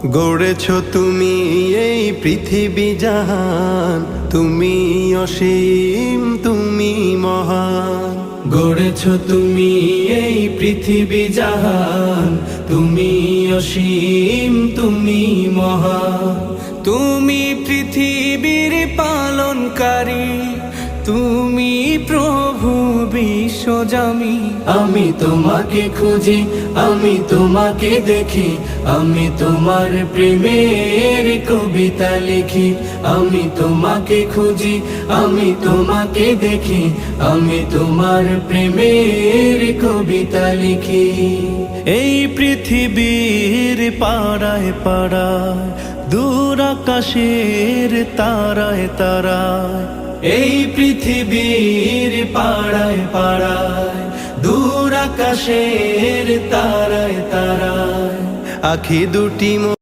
গড়েছ তুমি এই পৃথিবী জাহান, তুমি অসীম তুমি মহান। গড়েছ তুমি এই পৃথিবী জাহান, তুমি অসীম তুমি মহান। তুমি পৃথিবীর পালনকারী, তুমি প্রভু বিশ্বজামি। আমি তোমাকে খুঁজি, আমি তোমাকে দেখি, আমি তোমার প্রেমের কবিতা লিখি। আমি তোমাকে খুঁজি, আমি তোমাকে দেখি, আমি তোমার প্রেমের কবিতা লিখি। এই পৃথিবীর পাড়ায় পাড়ায়, দূর আকাশের তারায় তারায়, এই পৃথিবীর পাড়ায় পাড়ায়, দূর আকাশের তারায় তারায়, আখি দুটি